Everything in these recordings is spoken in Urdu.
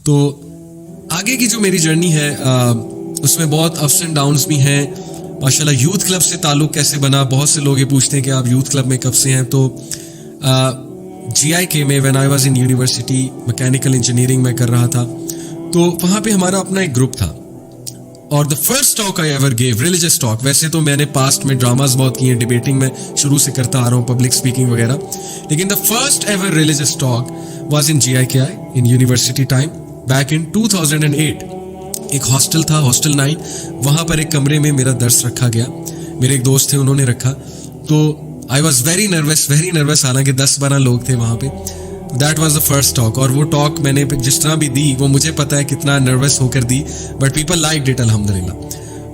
تو آگے کی جو میری جرنی ہے اس میں بہت اپس اینڈ ڈاؤنس بھی ہیں. ماشاءاللہ یوتھ کلب سے تعلق کیسے بنا, بہت سے لوگ یہ پوچھتے ہیں کہ آپ یوتھ کلب میں کب سے ہیں. تو GIK میں when I was in university mechanical engineering میں کر رہا تھا, تو وہاں پہ ہمارا اپنا ایک گروپ تھا. اور the first talk I ever give, religious talk. ویسے تو میں نے پاسٹ میں ڈراماز بہت کیے ہیں, ڈبیٹنگ میں شروع سے کرتا آ رہا ہوں, پبلک اسپیکنگ وغیرہ, لیکن the first ever religious talk was in GIKI in university time back in 2008. ایک ہاسٹل تھا, ہاسٹل 9, وہاں پر ایک کمرے میں میرا درس رکھا گیا. میرے ایک دوست تھے, انہوں نے رکھا. تو آئی واز ویری نروس, حالانکہ 10-12 لوگ تھے وہاں پہ. That was the first talk. اور وہ ٹاک میں نے جس طرح بھی دی, وہ مجھے پتا ہے کتنا نروس ہو کر دی, بٹ پیپل لائک اٹ الحمدللہ.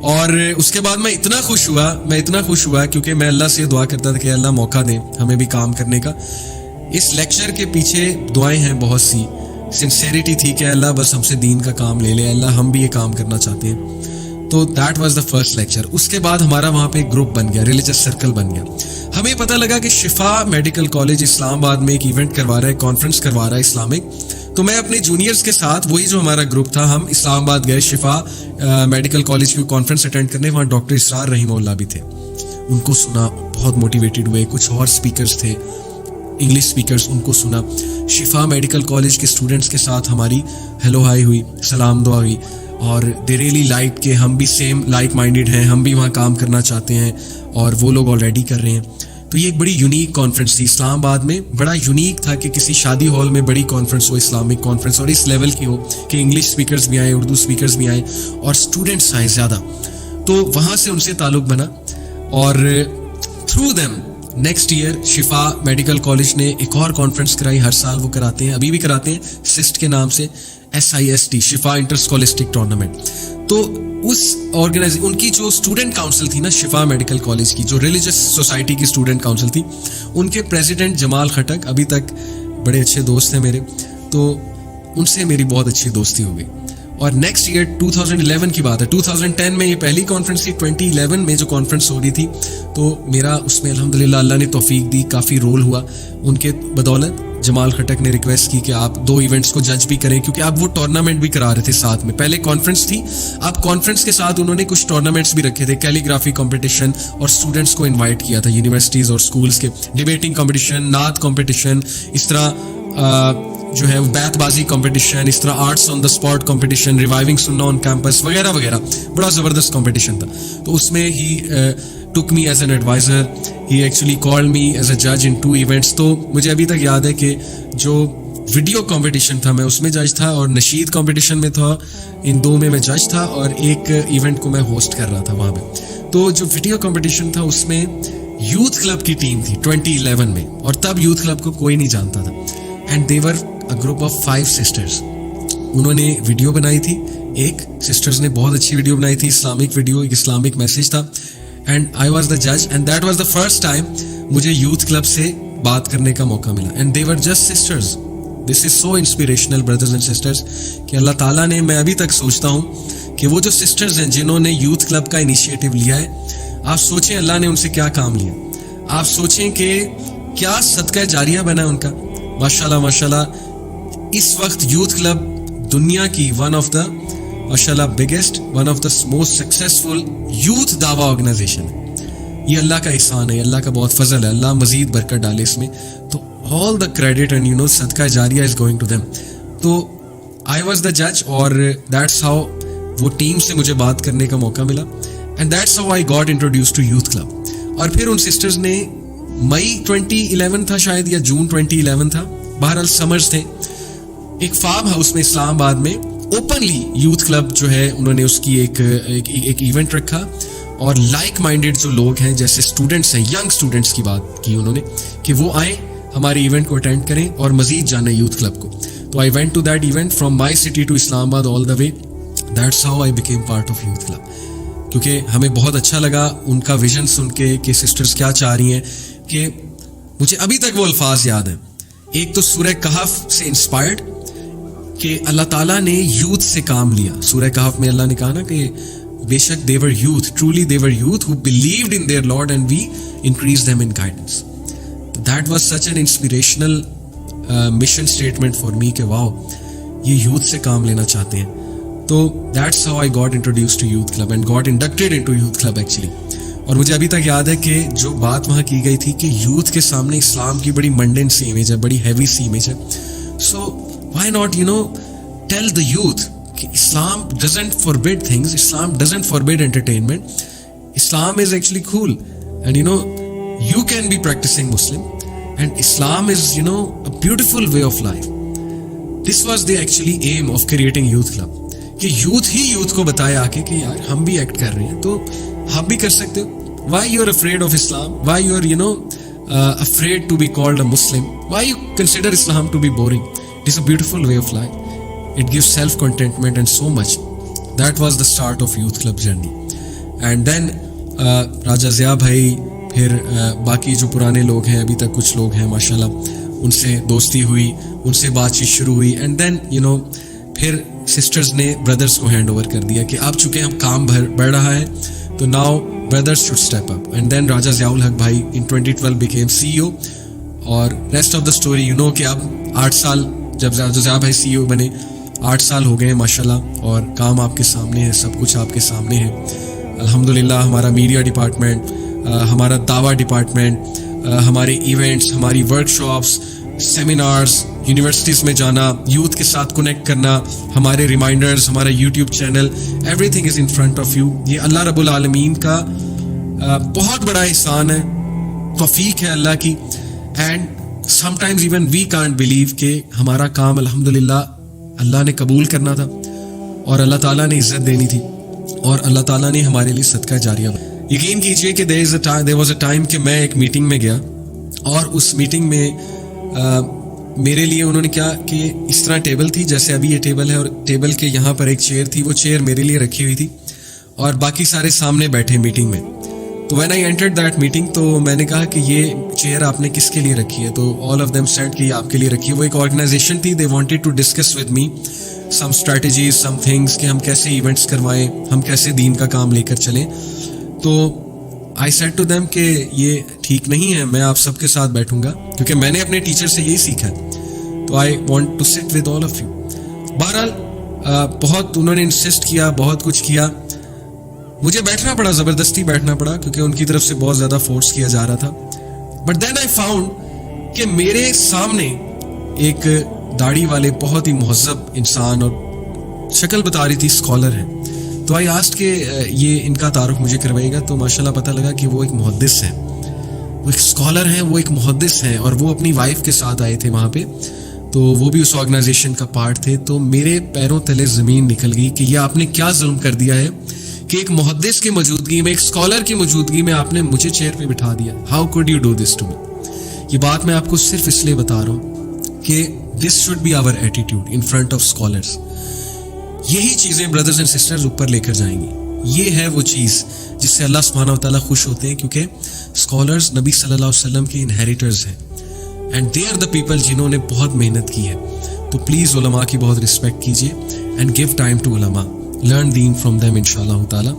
اور اس کے بعد میں اتنا خوش ہوا کیونکہ میں اللہ سے دعا کرتا تھا کہ اللہ موقع دیں ہمیں بھی کام کرنے کا. اس لیکچر کے پیچھے دعائیں ہیں بہت سی, سنسیریٹی تھی کہ اللہ بس ہم سے دین کا کام لے لے, اللہ ہم بھی یہ کام کرنا چاہتے ہیں. تو that was the first lecture. اس کے بعد ہمارا وہاں پہ ایک گروپ بن گیا, ریلیجس سرکل بن گیا. ہمیں پتہ لگا کہ شفا میڈیکل کالج اسلام آباد میں ایک ایونٹ کروا رہا ہے, کانفرنس کروا رہا ہے اسلامک. تو میں اپنے جونیئرس کے ساتھ, وہی جو ہمارا گروپ تھا, ہم اسلام آباد گئے شفا میڈیکل کالج کی کانفرنس اٹینڈ کرنے. وہاں ڈاکٹر اسرار رحمہ اللہ بھی تھے, ان کو سنا, بہت موٹیویٹڈ ہوئے. کچھ اور اسپیکرس تھے, انگلش اسپیکرس, ان کو سنا. شفا میڈیکل کالج کے اسٹوڈنٹس کے ساتھ ہماری ہیلو ہائی ہوئی, سلام دعا ہوئی, اور دے ریلی لائک کہ ہم بھی سیم لائک مائنڈیڈ ہیں, ہم بھی وہاں کام کرنا چاہتے ہیں, اور وہ لوگ آلریڈی کر رہے ہیں. تو یہ ایک بڑی یونیک کانفرنس تھی اسلام آباد میں. بڑا یونیک تھا کہ کسی شادی ہال میں بڑی کانفرنس ہو, اسلامک کانفرنس, اور اس لیول کی ہو کہ انگلش اسپیکرز بھی آئیں, اردو اسپیکرز بھی آئیں, اور اسٹوڈنٹس آئیں زیادہ. تو وہاں سے ان سے تعلق بنا, اور تھرو دیم نیکسٹ ایئر شفا میڈیکل کالج نے ایک اور کانفرنس کرائی. ہر سال وہ کراتے ہیں, ابھی بھی کراتے ہیں, سسٹ کے نام سے, SIST, شفا انٹر اسکولسٹک ٹورنامنٹ. تو اس ان کی جو اسٹوڈنٹ کاؤنسل تھی نا شفا میڈیکل کالج کی, جو ریلیجس سوسائٹی کی اسٹوڈنٹ کاؤنسل تھی, ان کے پریزیڈنٹ جمال خٹک ابھی تک بڑے اچھے دوست ہیں میرے. تو ان سے میری بہت اچھی دوستی ہو گئی. اور نیکسٹ ایئر 2011 کی بات ہے, 2010 میں یہ پہلی کانفرنس تھی, 2011 میں جو کانفرنس ہو رہی تھی, تو میرا اس میں الحمدللہ اللہ نے توفیق دی, کافی رول ہوا ان کے بدولت. جمال خٹک نے ریکویسٹ کی کہ آپ 2 ایونٹس کو جج بھی کریں, کیونکہ آپ وہ ٹورنامنٹ بھی کرا رہے تھے ساتھ میں. پہلے کانفرنس تھی, اب کانفرنس کے ساتھ انہوں نے کچھ ٹورنامنٹس بھی رکھے تھے, کیلیگرافی کمپٹیشن, اور اسٹوڈنٹس کو انوائٹ کیا تھا یونیورسٹیز اور اسکولس کے, ڈبیٹنگ کمپٹیشن, نعت کمپٹیشن, اس طرح جو ہے بیت بازی کمپٹیشن, اس طرح arts on the spot competition, reviving سننا آن کیمپس وغیرہ وغیرہ. بڑا زبردست کمپٹیشن تھا. تو اس میں ہی took me as an advisor, he actually called me as a judge in 2 events. تو مجھے ابھی تک یاد ہے کہ جو ویڈیو کمپٹیشن تھا میں اس میں جج تھا, اور نشید کمپٹیشن میں تھا, ان 2 میں جج تھا, اور ایک ایونٹ کو میں ہوسٹ کر رہا تھا وہاں پہ. تو جو ویڈیو کمپٹیشن تھا اس میں یوتھ کلب کی ٹیم تھی 2011 میں, اور تب یوتھ کلب کو کوئی نہیں جانتا تھا. And they were a group of 5 sisters. انہوں نے ویڈیو بنائی تھی, ایک سسٹرز نے بہت اچھی ویڈیو بنائی تھی, اسلامک ویڈیو, ایک اسلامک میسج تھا. اینڈ آئی واز دا جج, and that was the first time مجھے یوتھ کلب سے بات کرنے کا موقع ملا. And they were just sisters. This is so inspirational brothers and sisters, کہ اللہ تعالیٰ نے, میں ابھی تک سوچتا ہوں کہ وہ جو سسٹرز ہیں جنہوں نے یوتھ کلب کا انیشیٹو لیا ہے, آپ سوچیں اللہ نے ان سے کیا کام لیا, آپ سوچیں کہ کیا صدقہ جاریہ بنا ان کا. ماشاءاللہ ماشاءاللہ, اس وقت یوتھ کلب دنیا کی ون آف دا ماشاءاللہ biggest, one of the most successful youth دعویٰ آرگنائزیشن ہے. یہ اللہ کا احسان ہے, اللہ کا بہت فضل ہے, اللہ مزید برکت ڈالے اس میں. تو all the credit and صدقہ جاریہ is going to them. تو I was the judge, اور that's how وہ ٹیم سے مجھے بات کرنے کا موقع ملا, and that's how I got introduced to youth club. اور پھر ان سسٹرز نے مئی 2011 تھا شاید, یا جون 2011 تھا, بہرحال سمرز تھے, ایک فارم ہاؤس میں اسلام آباد میں اوپنلی یوتھ کلب جو ہے انہوں نے اس کی ایک ایونٹ رکھا, اور لائک مائنڈیڈ جو لوگ ہیں جیسے اسٹوڈنٹس ہیں, ینگ اسٹوڈنٹس کی بات کی انہوں نے کہ وہ آئیں ہمارے ایونٹ کو اٹینڈ کریں اور مزید جانیں یوتھ کلب کو. تو I went to that event from my city to Islamabad all the way. That's how I became part of youth club, کیونکہ ہمیں بہت اچھا لگا ان کا ویژن سن کے کہ سسٹرز کیا چاہ رہی ہیں. کہ مجھے ابھی تک وہ الفاظ یاد ہیں, ایک تو سورہ کہف سے انسپائرڈ کہ اللہ تعالیٰ نے یوتھ سے کام لیا. سورہ کہف میں اللہ نے کہا نا کہ بے شک they were youth, truly they were youth who believed in their Lord and we increased them in guidance. That was such an inspirational mission statement for me کہ واو, یہ یوتھ سے کام لینا چاہتے ہیں. تو that's how I got introduce to youth club and got inducted into youth club actually. اور مجھے ابھی تک یاد ہے کہ جو بات وہاں کی گئی تھی کہ یوتھ کے سامنے اسلام کی بڑی منڈن سی امیج ہے, بڑی ہیوی سی امیج ہے. So why not tell the youth کہ Islam doesn't forbid things, Islam doesn't forbid entertainment, Islam is actually cool and you can be practicing Muslim and Islam is a beautiful way of life. This was the actually aim of creating youth club کہ یوتھ ہی یوتھ کو بتائے آ کے کہ یار ہم بھی ایکٹ کر رہے ہیں تو ہم بھی کر سکتے ہو. Why you are afraid of Islam? Why you are afraid to be called a Muslim? Why you consider Islam to be boring? It is a beautiful way of life. It gives self-contentment and so much. That was the start of youth club journey. And then راجہ ضیاء بھائی, پھر باقی جو پرانے لوگ ہیں, ابھی تک کچھ لوگ ہیں ماشاءاللہ, ان سے دوستی ہوئی, ان سے بات چیت شروع ہوئی. اینڈ دین پھر سسٹرز نے بردرز کو ہینڈ اوور کر دیا کہ اب چونکہ اب کام بڑھ رہا ہے تو now brothers should step up. And then Raja Zia ul-Haq bhai in 2012 became CEO. اور ریسٹ آف دا اسٹوری کہ اب 8 سال جب راجہ ضیاء بھائی CEO بنے, 8 سال ہو گئے ہیں ماشاءاللہ, اور کام آپ کے سامنے ہے, سب کچھ آپ کے سامنے ہے الحمدللہ. ہمارا میڈیا ڈپارٹمنٹ, ہمارا دعویٰ ڈپارٹمنٹ, ہمارے ایونٹس, ہماری ورک شاپس, سیمینارز, یونیورسٹیز میں جانا, یوتھ کے ساتھ کنیکٹ کرنا, ہمارے ریمائنڈرز, ہمارا YouTube channel, every thing is in front of you. یہ اللہ رب العالمین کا بہت بڑا احسان ہے, توفیق ہے اللہ کی. And sometimes even we can't believe کہ ہمارا کام الحمدللہ اللہ نے قبول کرنا تھا اور اللہ تعالیٰ نے عزت دینی تھی اور اللہ تعالیٰ نے ہمارے لیے صدقہ جاریہ بنا. یقین کیجئے کہ there was a time کہ میں ایک میٹنگ میں گیا اور اس میٹنگ میں میرے لیے انہوں نے کیا کہ اس طرح ٹیبل تھی جیسے ابھی یہ ٹیبل ہے, اور ٹیبل کے یہاں پر ایک چیئر تھی, وہ چیئر میرے لیے رکھی ہوئی تھی اور باقی سارے سامنے بیٹھے میٹنگ میں. تو when I entered that meeting تو میں نے کہا کہ یہ چیئر آپ نے کس کے لیے رکھی ہے؟ تو all of them said کہ یہ آپ کے لیے رکھی ہے. وہ ایک آرگنائزیشن تھی, they wanted to discuss with me some strategies, some things کہ ہم کیسے ایونٹس کروائیں, ہم کیسے دین کا کام لے کر چلیں. تو I said to them کہ یہ ٹھیک نہیں ہے, میں آپ سب کے ساتھ بیٹھوں گا کیونکہ میں نے اپنے ٹیچر سے یہی سیکھا ہے. تو I want to sit with all of you. بہرحال بہت انہوں نے انسسٹ کیا, بہت کچھ کیا, مجھے بیٹھنا پڑا, زبردستی بیٹھنا پڑا کیونکہ ان کی طرف سے بہت زیادہ فورس کیا جا رہا تھا. بٹ دین آئی فاؤنڈ کہ میرے سامنے ایک داڑھی والے بہت ہی مہذب انسان, اور شکل بتا رہی تھی اسکالر ہے. تو آئی آسکڈ کہ یہ ان کا تعارف مجھے کروائے گا. تو ماشاءاللہ پتہ لگا کہ وہ ایک محدث ہیں, وہ ایک اسکالر ہیں, وہ ایک محدث ہیں, اور وہ اپنی وائف کے ساتھ آئے تھے وہاں پہ. تو وہ بھی اس آرگنائزیشن کا پارٹ تھے. تو میرے پیروں تلے زمین نکل گئی کہ یہ آپ نے کیا ظلم کر دیا ہے کہ ایک محدث کی موجودگی میں, ایک اسکالر کی موجودگی میں آپ نے مجھے چیئر پہ بٹھا دیا. How could you do this to me? یہ بات میں آپ کو صرف اس لیے بتا رہا ہوں کہ this should be our attitude in front of scholars. یہی چیزیں بردرز اینڈ سسٹرز اوپر لے کر جائیں گی. یہ ہے وہ چیز جس سے اللہ سبحانہ و تعالیٰ خوش ہوتے ہیں, کیونکہ اسکالرز نبی صلی اللہ علیہ وسلم کے انہیریٹرز ہیں, and they are the people جنہوں نے بہت محنت کی ہے. تو پلیز علماء کی بہت رسپیکٹ کیجیے اینڈ گیو ٹائم ٹو علماء, learn deen from them inshallah ta'ala.